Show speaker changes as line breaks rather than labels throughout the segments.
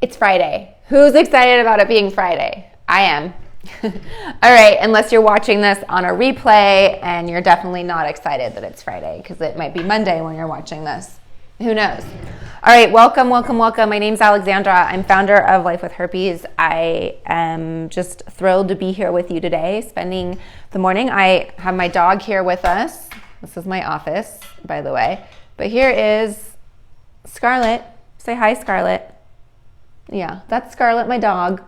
It's Friday. Who's excited about it being Friday? I am. All right, unless you're watching this on a replay and you're definitely not excited that it's Friday because it might be Monday when you're watching this. Who knows? All right, welcome. My name's Alexandra. I'm founder of Life with Herpes. I am just thrilled to be here with you today, spending the morning. I have my dog here with us. This is my office, by the way. But here is Scarlett. Say hi, Scarlett. Yeah, that's Scarlett, my dog.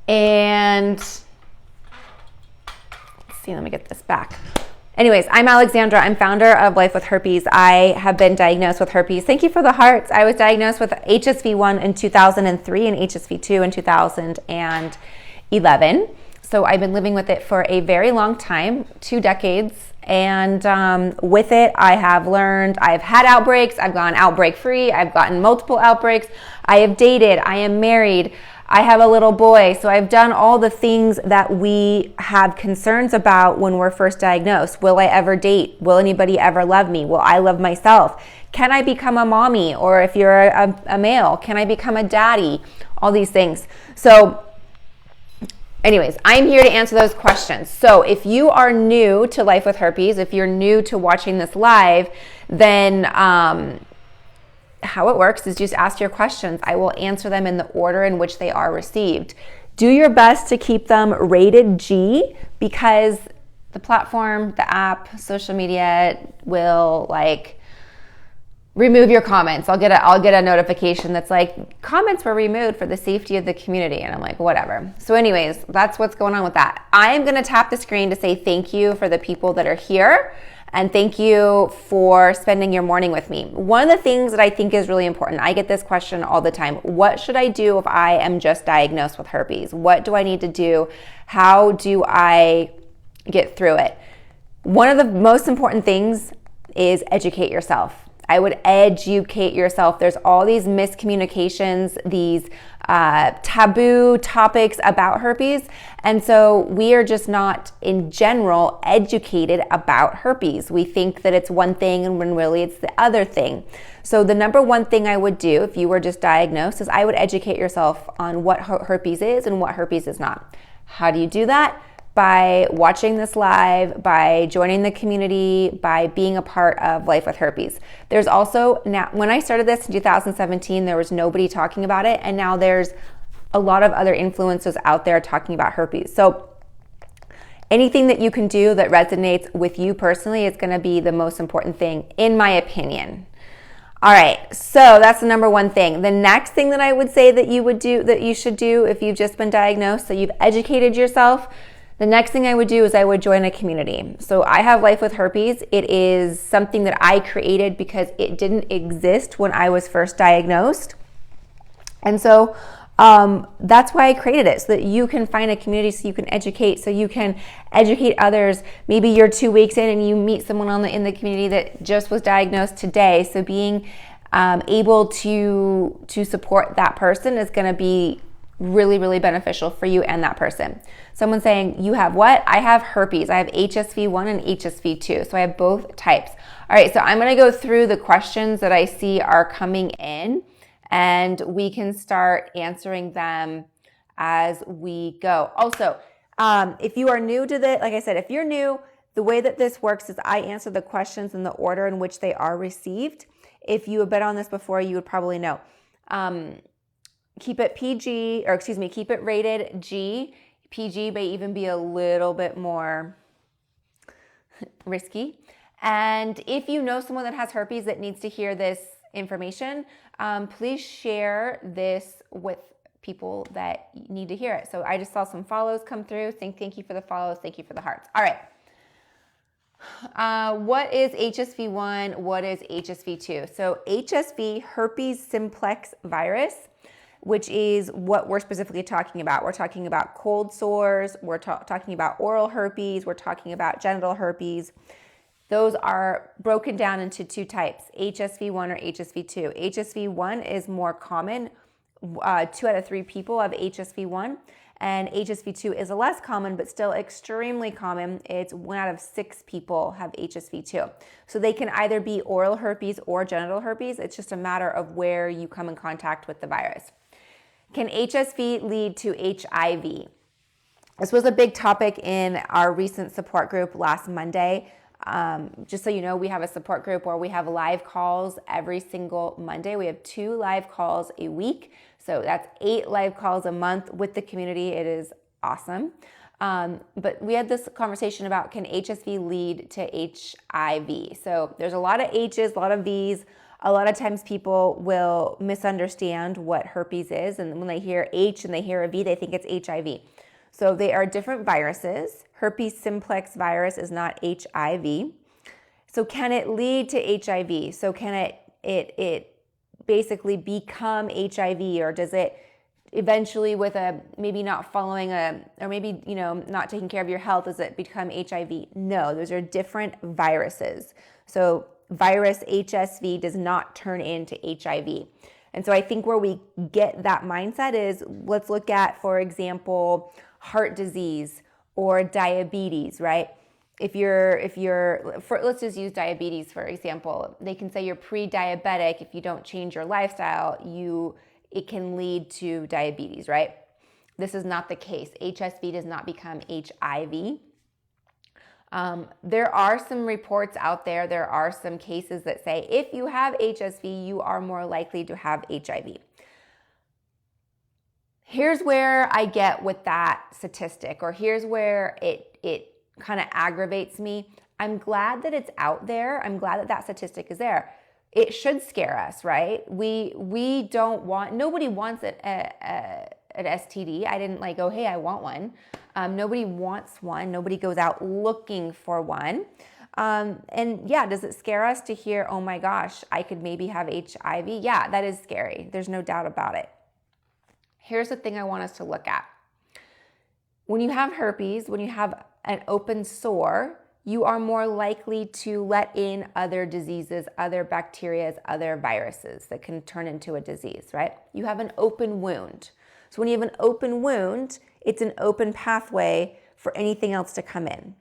And let's see, let me get this back. Anyways, I'm Alexandra. I'm founder of Life with Herpes. I have been diagnosed with herpes. Thank you for the hearts. I was diagnosed with HSV1 in 2003 and HSV2 in 2011. So I've been living with it for a very long time, 2 decades. And with it, I have learned, I've had outbreaks, I've gone outbreak free, I've gotten multiple outbreaks, I have dated, I am married, I have a little boy. So I've done all the things that we have concerns about when we're first diagnosed. Will I ever date? Will anybody ever love me? Will I love myself? Can I become a mommy? Or if you're a male, can I become a daddy? All these things. So anyways, I'm here to answer those questions. So if you are new to Life with Herpes, if you're new to watching this live, then how it works is just ask your questions. I will answer them in the order in which they are received. Do your best to keep them rated G because the platform, the app, social media will remove your comments. I'll get a notification that's like, comments were removed for the safety of the community. And I'm like, whatever. So anyways, that's what's going on with that. I'm going to tap the screen to say thank you for the people that are here. And thank you for spending your morning with me. One of the things that I think is really important, I get this question all the time. What should I do if I am just diagnosed with herpes? What do I need to do? How do I get through it? One of the most important things is educate yourself. I would educate yourself. There's all these miscommunications, these taboo topics about herpes. And so we are just not, in general, educated about herpes. We think that it's one thing and when really it's the other thing. So the number one thing I would do if you were just diagnosed is I would educate yourself on what herpes is and what herpes is not. How do you do that? By watching this live, by joining the community, by being a part of Life with Herpes. There's also, now, when I started this in 2017, there was nobody talking about it, and now there's a lot of other influencers out there talking about herpes. So anything that you can do that resonates with you personally is gonna be the most important thing, in my opinion. All right, so that's the number one thing. The next thing that I would say that you should do if you've just been diagnosed, so you've educated yourself, the next thing I would do is I would join a community. So I have Life with Herpes. It is something that I created because it didn't exist when I was first diagnosed. And so that's why I created it, so that you can find a community, so you can educate others. Maybe you're 2 weeks in and you meet someone in the community that just was diagnosed today. So being able to support that person is gonna be really, really beneficial for you and that person. Someone saying, you have what? I have herpes. I have HSV1 and HSV2. So I have both types. All right, so I'm going to go through the questions that I see are coming in, and we can start answering them as we go. Also, if you are new to this, like I said, if you're new, the way that this works is I answer the questions in the order in which they are received. If you have been on this before, you would probably know. Keep it keep it rated G. PG may even be a little bit more risky. And if you know someone that has herpes that needs to hear this information, please share this with people that need to hear it. So I just saw some follows come through. Thank you for the follows. Thank you for the hearts. All right. What is HSV1? What is HSV2? So HSV, herpes simplex virus, which is what we're specifically talking about. We're talking about cold sores, we're talking about oral herpes, we're talking about genital herpes. Those are broken down into 2 types, HSV1 or HSV2. HSV1 is more common. 2 out of 3 people have HSV1, And HSV2 is less common, but still extremely common. It's 1 out of 6 people have HSV2. So they can either be oral herpes or genital herpes. It's just a matter of where you come in contact with the virus. Can HSV lead to HIV? This was a big topic in our recent support group last Monday. Just so you know, we have a support group where we have live calls every single Monday. We have 2 live calls a week. So that's 8 live calls a month with the community. It is awesome. But we had this conversation about, can HSV lead to HIV? So there's a lot of H's, a lot of V's. A lot of times people will misunderstand what herpes is. And when they hear H and they hear a V, they think it's HIV. So they are different viruses. Herpes simplex virus is not HIV. So can it lead to HIV? So can it basically become HIV, or does it eventually, with maybe not following or maybe, not taking care of your health, does it become HIV? No, those are different viruses. So virus HSV does not turn into HIV. And so I think where we get that mindset is, let's look at, for example, heart disease or diabetes, right? Let's just use diabetes, for example. They can say you're pre-diabetic. If you don't change your lifestyle, it can lead to diabetes, right? This is not the case. HSV does not become HIV. There are some reports out there. There are some cases that say if you have HSV, you are more likely to have HIV. Here's where I get with that statistic, or here's where it kind of aggravates me. I'm glad that it's out there. I'm glad that statistic is there. It should scare us, right? Nobody wants an STD. I didn't go, hey, I want one. Nobody wants one. Nobody goes out looking for one. And yeah, does it scare us to hear, oh my gosh, I could maybe have HIV? Yeah, that is scary. There's no doubt about it. Here's the thing I want us to look at. When you have herpes, when you have an open sore, you are more likely to let in other diseases, other bacteria, other viruses that can turn into a disease, right? You have an open wound. So when you have an open wound, it's an open pathway for anything else to come in.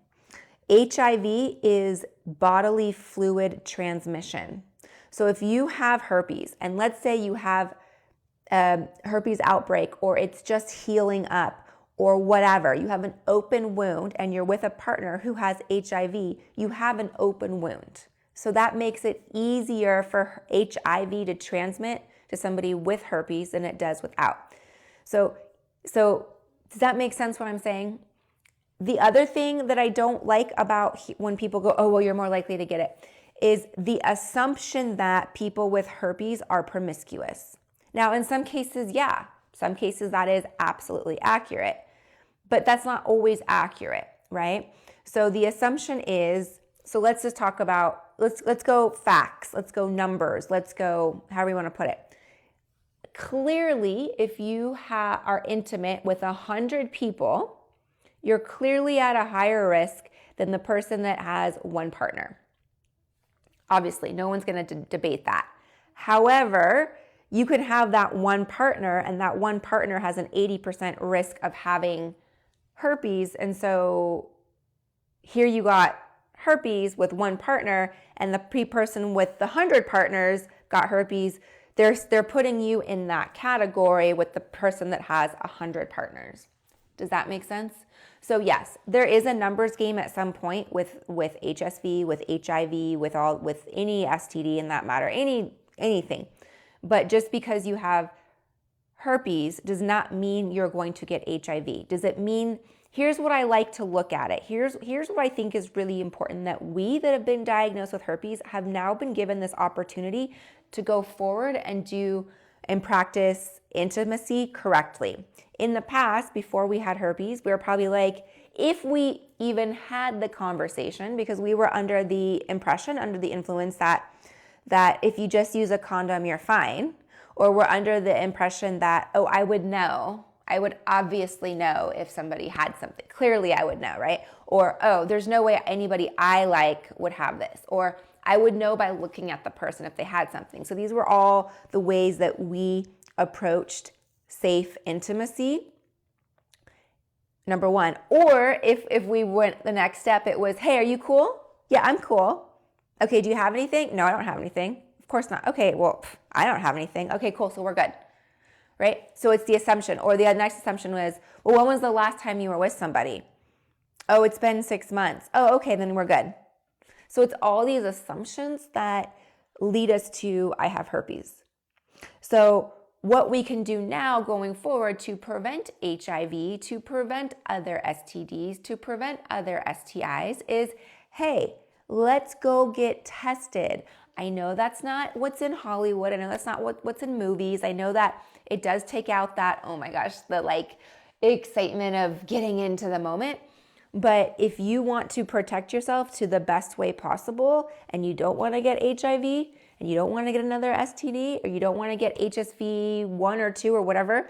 HIV is bodily fluid transmission. So if you have herpes, and let's say you have herpes outbreak, or it's just healing up, or whatever, you have an open wound and you're with a partner who has HIV, you have an open wound. So that makes it easier for HIV to transmit to somebody with herpes than it does without. So does that make sense what I'm saying? The other thing that I don't like about when people go, oh, well, you're more likely to get it, is the assumption that people with herpes are promiscuous. Now, in some cases, yeah, some cases that is absolutely accurate, but that's not always accurate, right? So the assumption is, so let's just talk about, let's go facts, let's go numbers, let's go however you want to put it. Clearly, if you are intimate with 100 people, you're clearly at a higher risk than the person that has one partner. Obviously, no one's going to debate that. However, you could have that one partner, and that one partner has an 80% risk of having herpes. And so here you got herpes with one partner, and the person with the 100 partners got herpes. They're putting you in that category with the person that has 100 partners. Does that make sense? So yes, there is a numbers game at some point with HSV, with HIV, with any STD in that matter, anything. But just because you have herpes does not mean you're going to get HIV. Does it mean, here's what I like to look at it. Here's what I think is really important, that we that have been diagnosed with herpes have now been given this opportunity to go forward and practice intimacy correctly. In the past, before we had herpes, we were probably like, if we even had the conversation, because we were under the impression, under the influence that if you just use a condom, you're fine. Or we're under the impression that, oh, I would know. I would obviously know if somebody had something. Clearly I would know, right? Or, oh, there's no way anybody I like would have this. Or I would know by looking at the person if they had something. So these were all the ways that we approached safe intimacy. number one. Or if we went the next step, it was, hey, are you cool? Yeah, I'm cool. Okay, do you have anything? No, I don't have anything. Of course not. Okay, well, I don't have anything. Okay, cool, so we're good, right? So it's the assumption. Or the next assumption was, well, when was the last time you were with somebody? Oh, it's been 6 months. Oh, okay, then we're good. So it's all these assumptions that lead us to, I have herpes. So what we can do now going forward to prevent HIV, to prevent other STDs, to prevent other STIs is, hey, let's go get tested. I know that's not what's in Hollywood. I know that's not what's in movies. I know that it does take out that, oh my gosh, the like excitement of getting into the moment. But if you want to protect yourself to the best way possible and you don't want to get HIV and you don't want to get another STD or you don't want to get HSV 1 or 2 or whatever,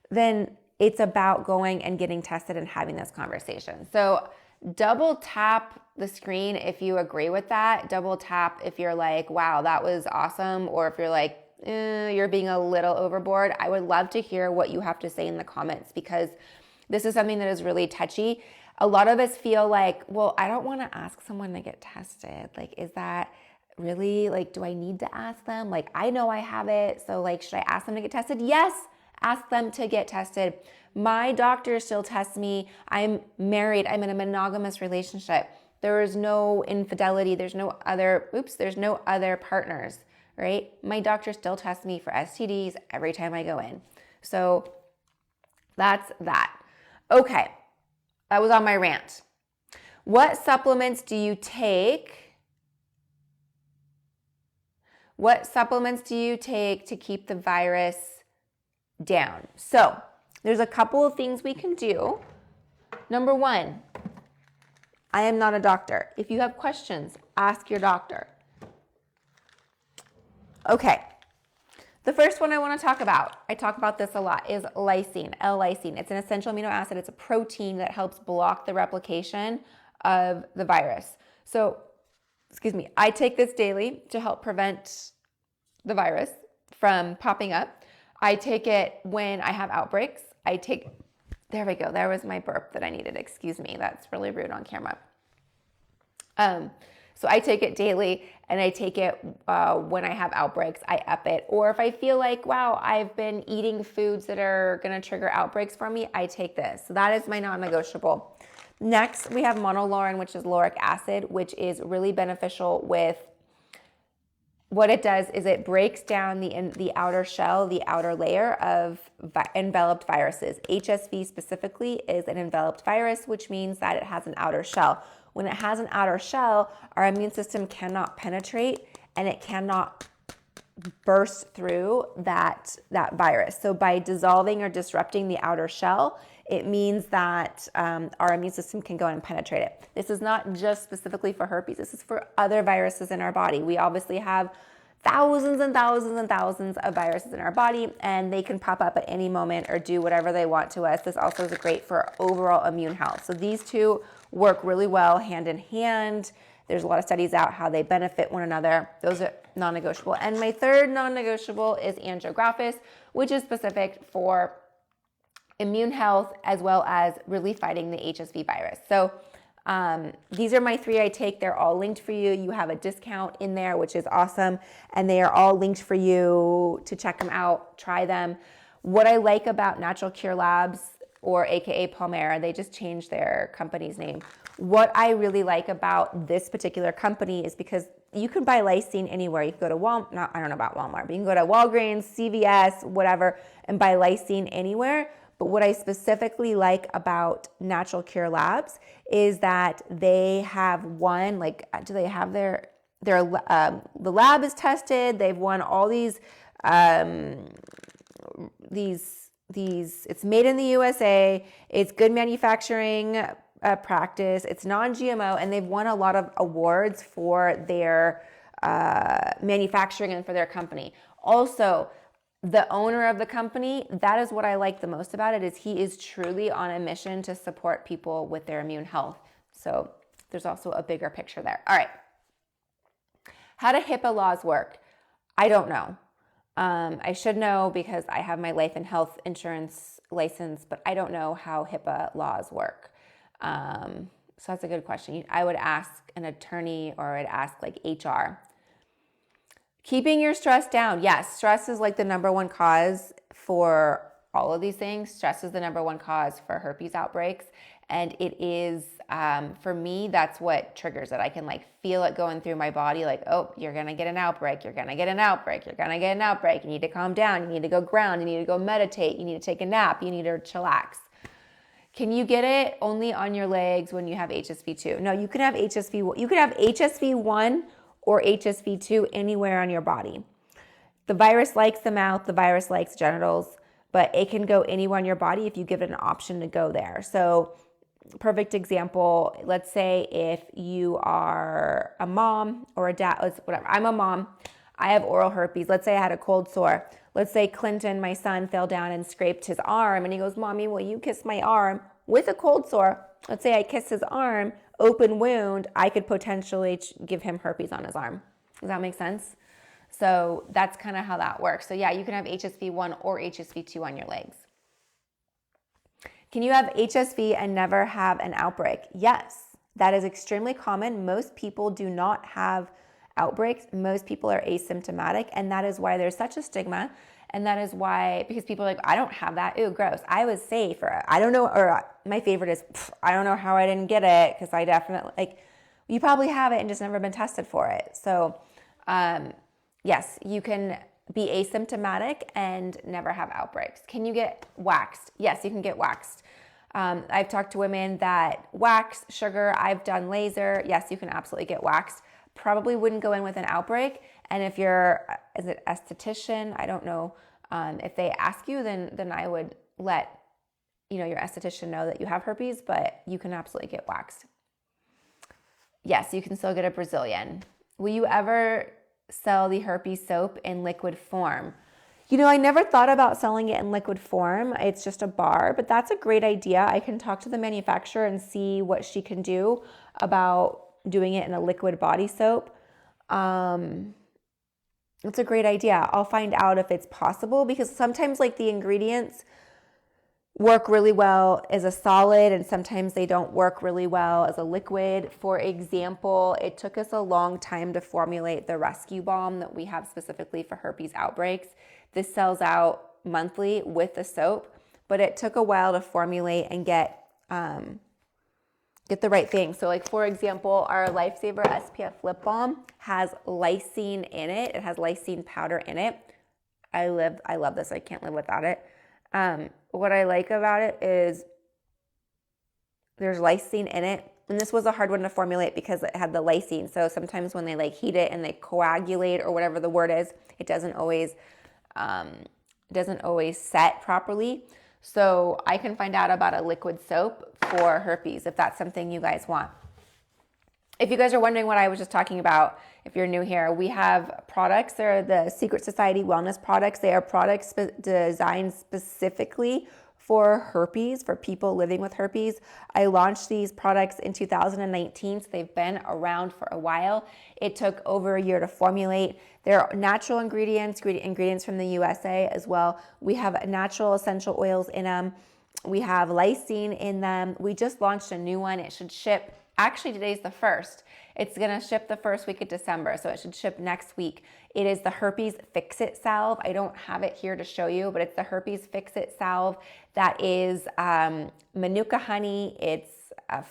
then it's about going and getting tested and having this conversation. So double tap the screen if you agree with that. Double tap if you're like, wow, that was awesome. Or if you're like, you're being a little overboard. I would love to hear what you have to say in the comments because this is something that is really touchy. A lot of us feel like, well, I don't want to ask someone to get tested. Like, is that really, like, do I need to ask them? Like, I know I have it. So like, should I ask them to get tested? Yes, ask them to get tested. My doctor still tests me. I'm married. I'm in a monogamous relationship. There is no infidelity. There's no other partners, right? My doctor still tests me for STDs every time I go in. So that's that. Okay. That was on my rant. What supplements do you take? What supplements do you take to keep the virus down? So there's a couple of things we can do. Number one, I am not a doctor. If you have questions, ask your doctor. Okay. The first one I want to talk about, I talk about this a lot, is lysine, L-lysine. It's an essential amino acid. It's a protein that helps block the replication of the virus. So, I take this daily to help prevent the virus from popping up. I take it when I have outbreaks. There we go. There was my burp that I needed. Excuse me. That's really rude on camera. So I take it daily and I take it when I have outbreaks, I up it. Or if I feel like, wow, I've been eating foods that are going to trigger outbreaks for me, I take this. So that is my non-negotiable. Next, we have Monolaurin, which is lauric acid, which is really beneficial with what it does is it breaks down the outer shell, the outer layer of enveloped viruses. HSV specifically is an enveloped virus, which means that it has an outer shell. When it has an outer shell, our immune system cannot penetrate and it cannot burst through that virus. So by dissolving or disrupting the outer shell, it means that our immune system can go and penetrate it. This is not just specifically for herpes. This is for other viruses in our body. We obviously have thousands and thousands and thousands of viruses in our body, and they can pop up at any moment or do whatever they want to us. This also is great for overall immune health. So these two work really well hand in hand. There's a lot of studies out how they benefit one another. Those are non-negotiable. And my third non-negotiable is Andrographis, which is specific for immune health as well as really fighting the HSV virus. So these are my three I take. They're all linked for you. You have a discount in there, which is awesome. And they are all linked for you to check them out, try them. What I like about Natural Cure Labs, or AKA Palmera, they just changed their company's name. What I really like about this particular company is because you can buy lysine anywhere. You can go to I don't know about Walmart, but you can go to Walgreens, CVS, whatever, and buy lysine anywhere. But what I specifically like about Natural Cure Labs is that they have won, do they have the lab is tested. They've won all these, it's made in the USA. It's good manufacturing practice. It's non-GMO, and they've won a lot of awards for their manufacturing and for their company. Also, the owner of the company, that is what I like the most about it, is he is truly on a mission to support people with their immune health. So there's also a bigger picture there. All right. How do HIPAA laws work? I don't know. I should know because I have my life and health insurance license, but I don't know how HIPAA laws work. So that's a good question. I would ask an attorney, or I'd ask like HR. Keeping your stress down. Yes, stress is like the number one cause for all of these things. Stress is the number one cause for herpes outbreaks. And it is, for me, that's what triggers it. I can like feel it going through my body, like, oh, you're going to get an outbreak. You're going to get an outbreak. You're going to get an outbreak. You need to calm down. You need to go ground. You need to go meditate. You need to take a nap. You need to chillax. Can you get it only on your legs when you have HSV2? No, you can have HSV. You can have HSV1 or HSV2 anywhere on your body. The virus likes the mouth. The virus likes genitals, but it can go anywhere on your body if you give it an option to go there. So, perfect example, let's say if you are a mom or a dad, whatever. I'm a mom. I have oral herpes. Let's say I had a cold sore. Let's say Clinton, my son, fell down and scraped his arm, and he goes, "Mommy, will you kiss my arm?" With a cold sore, let's say I kiss his arm, open wound, I could potentially give him herpes on his arm. Does that make sense? So that's kind of how that works. So yeah, you can have HSV1 or HSV2 on your legs. Can you have HSV and never have an outbreak? Yes, that is extremely common. Most people do not have outbreaks. Most people are asymptomatic, and that is why there's such a stigma. And that is why, because people are like, I don't have that. Ew, gross. I was safe. Or I don't know. Or my favorite is, I don't know how I didn't get it, because I definitely, like, you probably have it and just never been tested for it. So, yes, you can be asymptomatic and never have outbreaks. Can you get waxed? Yes, you can get waxed. I've talked to women that wax, sugar. I've done laser. Yes, you can absolutely get waxed. Probably wouldn't go in with an outbreak. And if you're, is it esthetician? I don't know. If they ask you, then I would let your esthetician know that you have herpes, but you can absolutely get waxed. Yes, you can still get a Brazilian. Will you ever sell the herpes soap in liquid form? I never thought about selling it in liquid form. It's just a bar, but that's a great idea. I can talk to the manufacturer and see what she can do about doing it in a liquid body soap. It's a great idea. I'll find out if it's possible, because sometimes like the ingredients work really well as a solid, and sometimes they don't work really well as a liquid. For example, it took us a long time to formulate the rescue balm that we have specifically for herpes outbreaks. This sells out monthly with the soap, but it took a while to formulate and get the right thing. So like, for example, our Lifesaver SPF lip balm has lysine in it. It has lysine powder in it. I love this. I can't live without it. What I like about it is there's lysine in it. And this was a hard one to formulate because it had the lysine. So sometimes when they like heat it and they coagulate, or whatever the word is, it doesn't always set properly. So I can find out about a liquid soap for herpes if that's something you guys want. If you guys are wondering what I was just talking about, if you're new here, we have products. They're the Secret Society wellness products. They are products designed specifically for herpes, for people living with herpes. I launched these products in 2019, so they've been around for a while. It took over a year to formulate. They're natural ingredients from the USA as well. We have natural essential oils in them. We have lysine in them. We just launched a new one. It should ship. Actually, today's the 1st. It's going to ship the first week of December, so it should ship next week. It is the Herpes Fix-It salve. I don't have it here to show you, but it's the Herpes Fix-It salve that is manuka honey. It's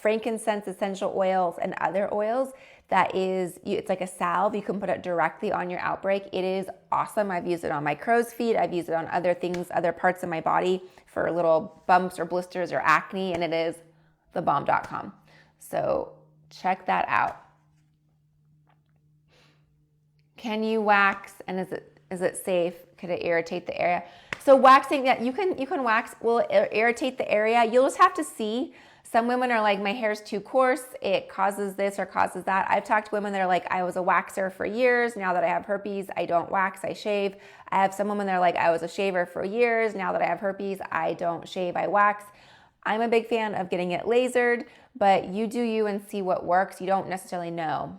frankincense essential oils and other oils. It's like a salve. You can put it directly on your outbreak. It is awesome. I've used it on my crow's feet. I've used it on other things, other parts of my body for little bumps or blisters or acne, and it is thebomb.com. So check that out. Can you wax, and is it safe? Could it irritate the area? So waxing, yeah, you can wax. Will it irritate the area? You'll just have to see. Some women are like, my hair's too coarse. It causes this or causes that. I've talked to women that are like, I was a waxer for years. Now that I have herpes, I don't wax, I shave. I have some women that are like, I was a shaver for years. Now that I have herpes, I don't shave, I wax. I'm a big fan of getting it lasered, but you do you and see what works. You don't necessarily know.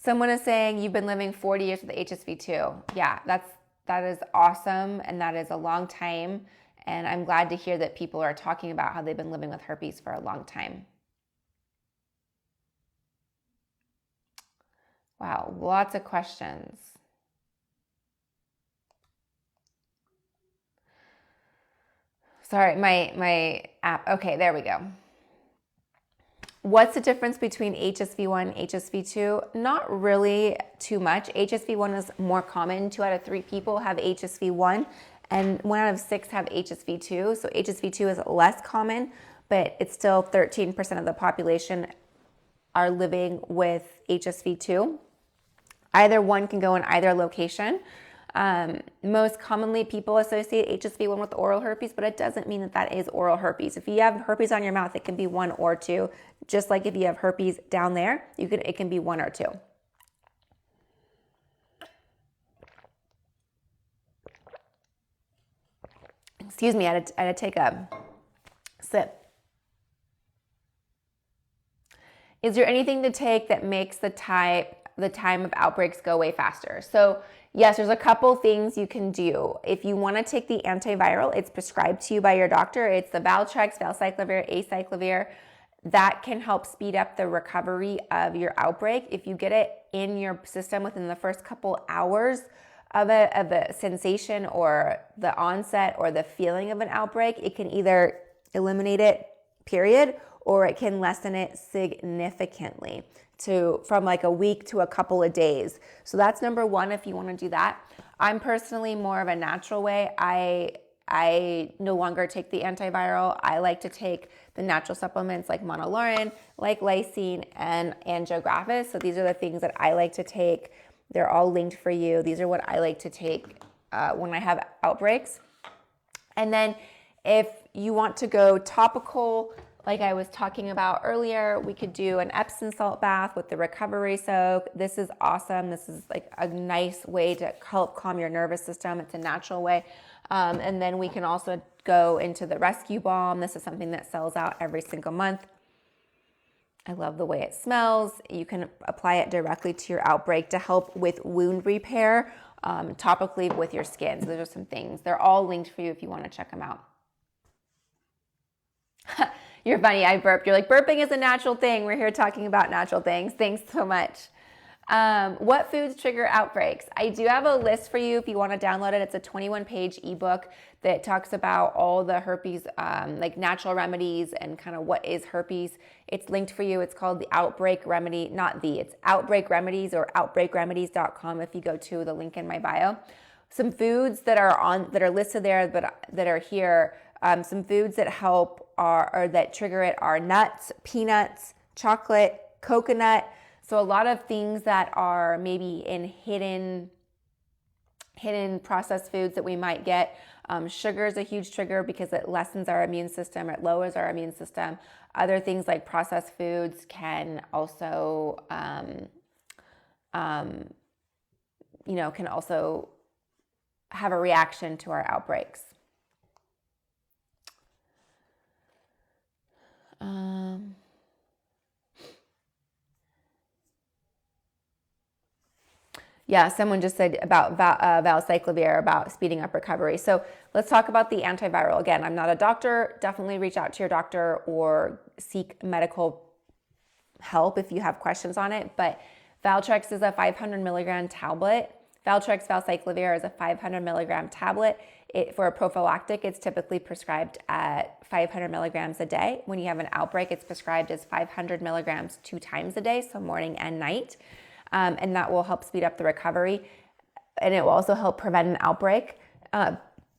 Someone is saying you've been living 40 years with HSV too. Yeah, that is awesome, and that is a long time. And I'm glad to hear that people are talking about how they've been living with herpes for a long time. Wow, lots of questions. Sorry, my app. Okay, there we go. What's the difference between HSV1 and HSV2? Not really too much. HSV1 is more common. 2 out of 3 people have HSV1 and 1 out of 6 have HSV2. So HSV2 is less common, but it's still 13% of the population are living with HSV2. Either one can go in either location. Most commonly, people associate HSV1 with oral herpes, but it doesn't mean that that is oral herpes. If you have herpes on your mouth, it can be 1 or 2. Just like if you have herpes down there, it can be 1 or 2. Excuse me, I had to take a sip. Is there anything to take that makes the time of outbreaks go away faster? So yes, there's a couple things you can do. If you want to take the antiviral, it's prescribed to you by your doctor. It's the Valtrex, valcyclovir, acyclovir. That can help speed up the recovery of your outbreak. If you get it in your system within the first couple hours of a sensation or the onset or the feeling of an outbreak, it can either eliminate it, period, or it can lessen it significantly from like a week to a couple of days. So that's number one if you want to do that. I'm personally more of a natural way. I no longer take the antiviral. I like to take the natural supplements like Monolaurin, like Lysine, and Andrographis. So these are the things that I like to take. They're all linked for you. These are what I like to take when I have outbreaks. And then if you want to go topical, like I was talking about earlier, we could do an Epsom salt bath with the recovery soak. This is awesome. This is like a nice way to help calm your nervous system. It's a natural way. And then we can also go into the rescue balm. This is something that sells out every single month. I love the way it smells. You can apply it directly to your outbreak to help with wound repair, topically with your skin. So those are some things. They're all linked for you if you want to check them out. You're funny, I burped. You're like, burping is a natural thing. We're here talking about natural things. Thanks so much. What foods trigger outbreaks? I do have a list for you if you want to download it. It's a 21-page ebook that talks about all the herpes, like natural remedies and kind of what is herpes. It's linked for you. It's called the Outbreak Remedy, it's Outbreak Remedies or outbreakremedies.com if you go to the link in my bio. Some foods that are listed there, but that are here. Some foods that help or that trigger it are nuts, peanuts, chocolate, coconut. So a lot of things that are maybe in hidden processed foods that we might get. Sugar is a huge trigger because it lessens our immune system, it lowers our immune system. Other things like processed foods can also, can also have a reaction to our outbreaks. Yeah, someone just said about valcyclovir, about speeding up recovery. So let's talk about the antiviral. Again, I'm not a doctor. Definitely reach out to your doctor or seek medical help if you have questions on it. But Valtrex is a 500 milligram tablet. Valtrex valcyclovir is a 500 milligram tablet. For a prophylactic, it's typically prescribed at 500 milligrams a day. When you have an outbreak, it's prescribed as 500 milligrams 2 times a day, so morning and night. And that will help speed up the recovery. And it will also help prevent an outbreak.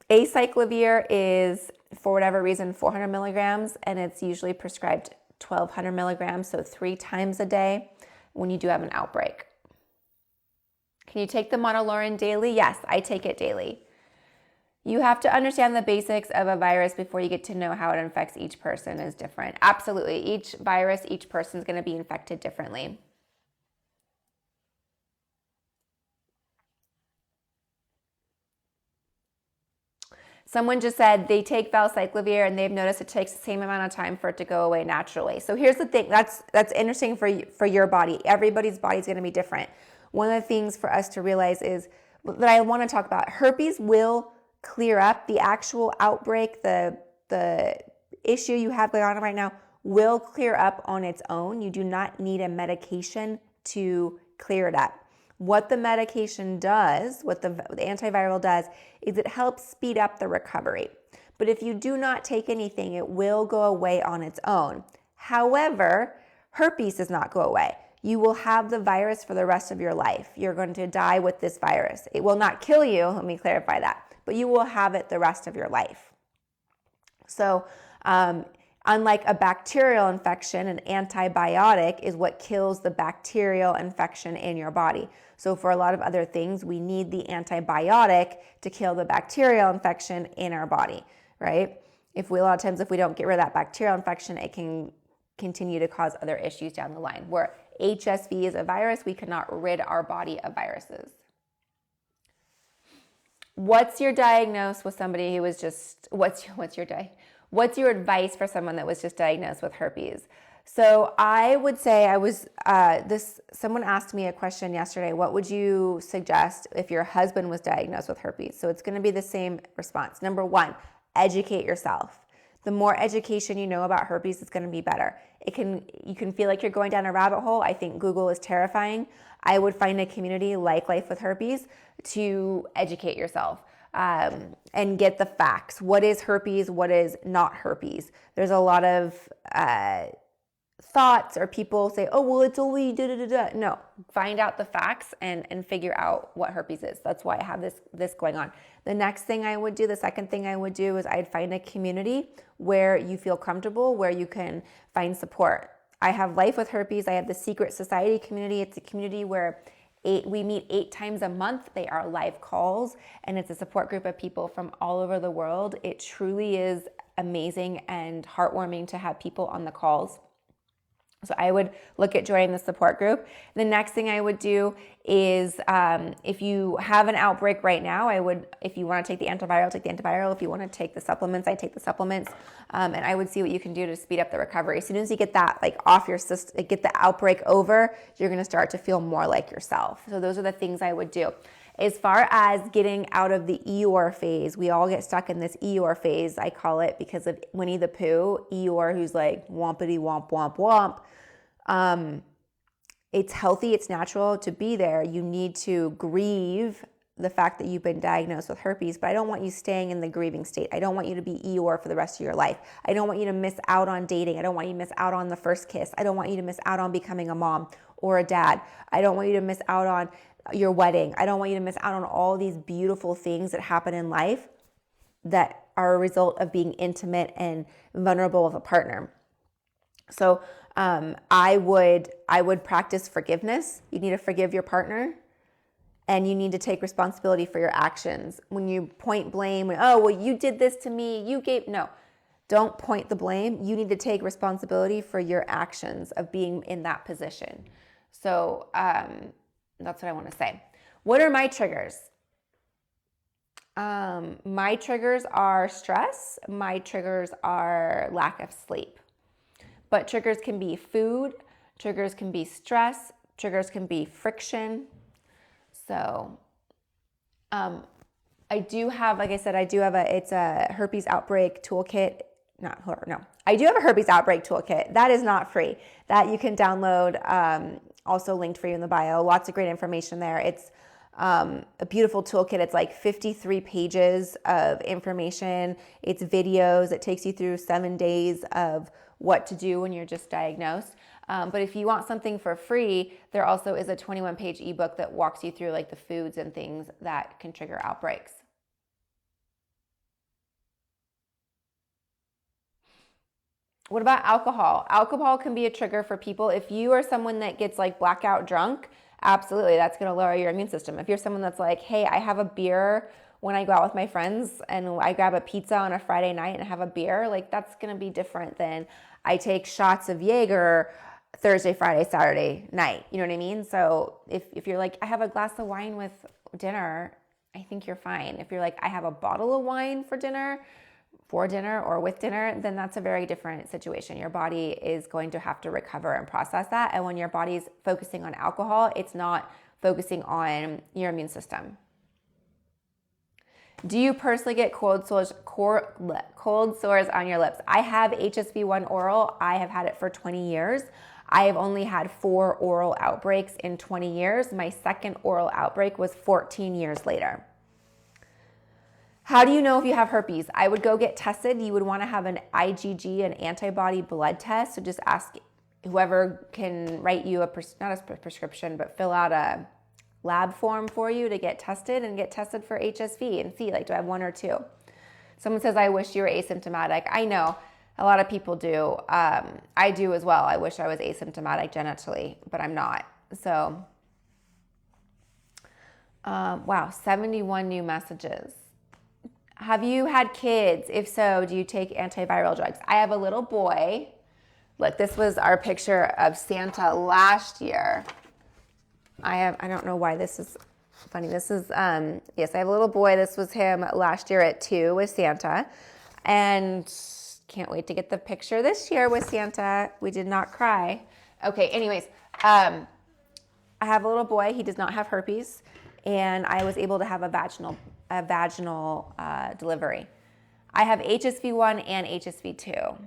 Acyclovir is, for whatever reason, 400 milligrams, and it's usually prescribed 1,200 milligrams, so 3 times a day when you do have an outbreak. Can you take the Monolaurin daily? Yes, I take it daily. You have to understand the basics of a virus before you get to know how it infects each person is different. Absolutely. Each virus, each person is going to be infected differently. Someone just said they take valcyclovir and they've noticed it takes the same amount of time for it to go away naturally. So here's the thing, that's interesting for your body. Everybody's body is going to be different. One of the things for us to realize is that I want to talk about, herpes will clear up. The actual outbreak, the issue you have going on right now will clear up on its own. You do not need a medication to clear it up. What the medication does, what the antiviral does, is it helps speed up the recovery. But if you do not take anything, it will go away on its own. However, herpes does not go away. You will have the virus for the rest of your life. You're going to die with this virus. It will not kill you, let me clarify that, but you will have it the rest of your life. So, unlike a bacterial infection, an antibiotic is what kills the bacterial infection in your body. So for a lot of other things, we need the antibiotic to kill the bacterial infection in our body, right? A lot of times if we don't get rid of that bacterial infection, it can continue to cause other issues down the line. Where HSV is a virus, we cannot rid our body of viruses. What's your diagnosis with somebody who was just, what's your advice for someone that was just diagnosed with herpes? So I would say someone asked me a question yesterday, what would you suggest if your husband was diagnosed with herpes? So it's going to be the same response. Number one, educate yourself. The more education you know about herpes, it's going to be better. You can feel like you're going down a rabbit hole. I think Google is terrifying. I would find a community like Life with Herpes to educate yourself. And get the facts. What is herpes? What is not herpes? There's a lot of thoughts, or people say, oh, well, it's only da-da-da-da. No, find out the facts and figure out what herpes is. That's why I have this going on. The second thing I would do is I'd find a community where you feel comfortable, where you can find support. I have Life with Herpes. I have the Secret Society community. It's a community where we meet 8 times a month. They are live calls, and it's a support group of people from all over the world. It truly is amazing and heartwarming to have people on the calls. So I would look at joining the support group. The next thing I would do is if you have an outbreak right now, if you want to take the antiviral, take the antiviral. If you want to take the supplements, I take the supplements. And I would see what you can do to speed up the recovery. As soon as you get that off your system, get the outbreak over, you're going to start to feel more like yourself. So those are the things I would do. As far as getting out of the Eeyore phase, we all get stuck in this Eeyore phase, I call it, because of Winnie the Pooh, Eeyore, who's like wompity womp womp womp. It's healthy, it's natural to be there. You need to grieve the fact that you've been diagnosed with herpes, but I don't want you staying in the grieving state. I don't want you to be Eeyore for the rest of your life. I don't want you to miss out on dating. I don't want you to miss out on the first kiss. I don't want you to miss out on becoming a mom or a dad. I don't want you to miss out on your wedding. I don't want you to miss out on all these beautiful things that happen in life that are a result of being intimate and vulnerable with a partner. So I would practice forgiveness. You need to forgive your partner, and you need to take responsibility for your actions. When you point blame, you did this to me, no, don't point the blame. You need to take responsibility for your actions of being in that position. So that's what I want to say. What are my triggers? My triggers are stress. My triggers are lack of sleep. But triggers can be food, triggers can be stress, triggers can be friction. So I do have, like I said, it's a herpes outbreak toolkit. I do have a herpes outbreak toolkit. That is not free. That you can download, also linked for you in the bio. Lots of great information there. It's a beautiful toolkit. It's like 53 pages of information. It's videos. It takes you through 7 days of what to do when you're just diagnosed. But if you want something for free, there also is a 21-page ebook that walks you through the foods and things that can trigger outbreaks. What about alcohol? Alcohol can be a trigger for people. If you are someone that gets blackout drunk, absolutely, that's going to lower your immune system. If you're someone that's like, hey, I have a beer when I go out with my friends and I grab a pizza on a Friday night and have a beer, that's going to be different than I take shots of Jaeger Thursday, Friday, Saturday night. You know what I mean? So if you're like, I have a glass of wine with dinner I think you're fine. If you're like, I have a bottle of wine for dinner or with dinner, then that's a very different situation. Your body is going to have to recover and process that. And when your body's focusing on alcohol, it's not focusing on your immune system. Do you personally get cold sores on your lips? I have HSV1 oral. I have had it for 20 years. I have only had 4 oral outbreaks in 20 years. My second oral outbreak was 14 years later. How do you know if you have herpes? I would go get tested. You would want to have an IgG, an antibody blood test. So just ask whoever can write you not a prescription, but fill out a lab form for you to get tested and get tested for HSV and see, like, do I have 1 or 2? Someone says, I wish you were asymptomatic. I know a lot of people do. I do as well. I wish I was asymptomatic genitally, but I'm not. So, wow, 71 new messages. Have you had kids? If so, do you take antiviral drugs? I have a little boy. Look, this was our picture of Santa last year. I don't know why this is funny. This is, yes, I have a little boy. This was him last year at 2 with Santa. And can't wait to get the picture this year with Santa. We did not cry. Okay, anyways, I have a little boy. He does not have herpes. And I was able to have a vaginal delivery. I have HSV1 and HSV2.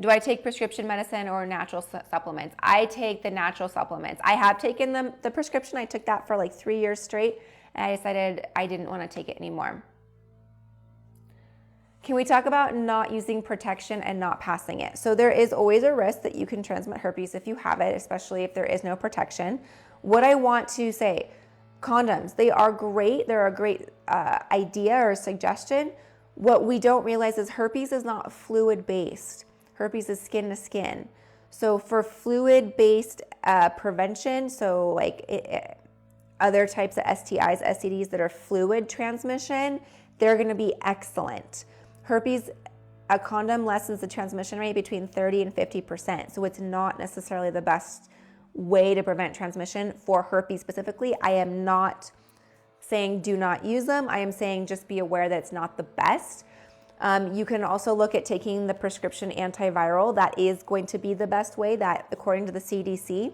Do I take prescription medicine or natural supplements? I take the natural supplements. I have taken the prescription. I took that for like 3 years straight, and I decided I didn't want to take it anymore. Can we talk about not using protection and not passing it? So there is always a risk that you can transmit herpes if you have it, especially if there is no protection. What I want to say, condoms, they are great. They're a great idea or suggestion. What we don't realize is herpes is not fluid-based. Herpes is skin to skin. So for fluid-based prevention, so like other types of STIs, STDs that are fluid transmission, they're going to be excellent. Herpes, a condom lessens the transmission rate between 30 and 50%. So it's not necessarily the best way to prevent transmission for herpes specifically. I am not saying do not use them. I am saying just be aware that it's not the best. You can also look at taking the prescription antiviral. That is going to be the best way, that according to the CDC,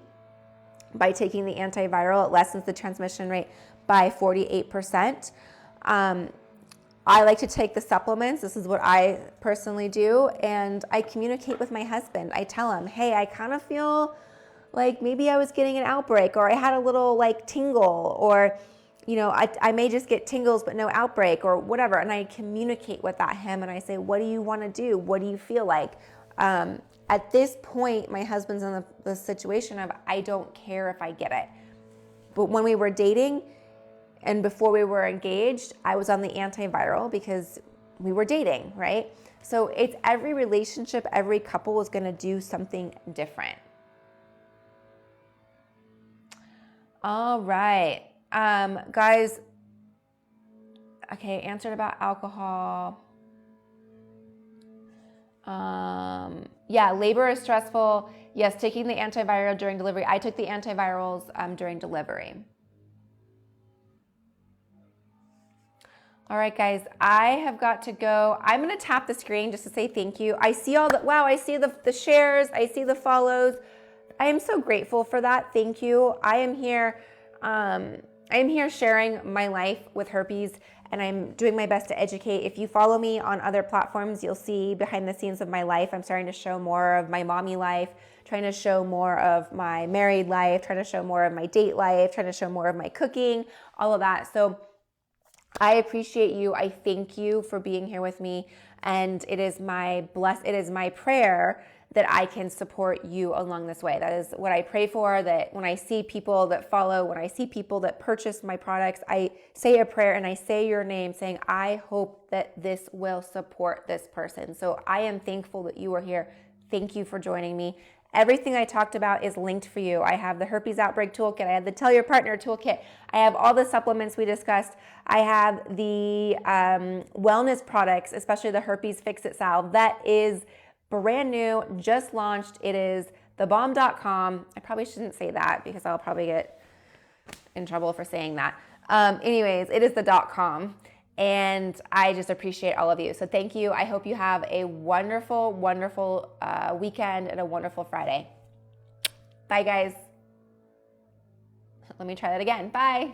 by taking the antiviral, it lessens the transmission rate by 48%. I like to take the supplements. This is what I personally do. And I communicate with my husband. I tell him, hey, I kind of feel like maybe I was getting an outbreak, or I had a little like tingle, or I may just get tingles but no outbreak or whatever. And I communicate with him and I say, what do you want to do? What do you feel like? At this point, my husband's in the situation of, I don't care if I get it. But when we were dating and before we were engaged, I was on the antiviral because we were dating, right? So it's every relationship, every couple is going to do something different. All right. Guys, okay, answered about alcohol. Yeah, labor is stressful. Yes, taking the antiviral during delivery. I took the antivirals during delivery. All right, guys, I have got to go. I'm going to tap the screen just to say thank you. I see I see the shares. I see the follows. I am so grateful for that. Thank you. I am here sharing my life with herpes, and I'm doing my best to educate. If you follow me on other platforms, you'll see behind the scenes of my life. I'm starting to show more of my mommy life, trying to show more of my married life, trying to show more of my date life, trying to show more of my cooking, all of that. So I appreciate you. I thank you for being here with me. And it is my prayer that I can support you along this way. That is what I pray for, that when I see people that follow, when I see people that purchase my products, I say a prayer and I say your name saying, I hope that this will support this person. So I am thankful that you are here. Thank you for joining me. Everything I talked about is linked for you. I have the Herpes Outbreak Toolkit. I have the Tell Your Partner Toolkit. I have all the supplements we discussed. I have the wellness products, especially the Herpes Fix-It Salve. That is brand new, just launched. It is thebomb.com. I probably shouldn't say that because I'll probably get in trouble for saying that. Anyways, it is the .com. And I just appreciate all of you. So thank you. I hope you have a wonderful, wonderful weekend and a wonderful Friday. Bye, guys. Let me try that again. Bye.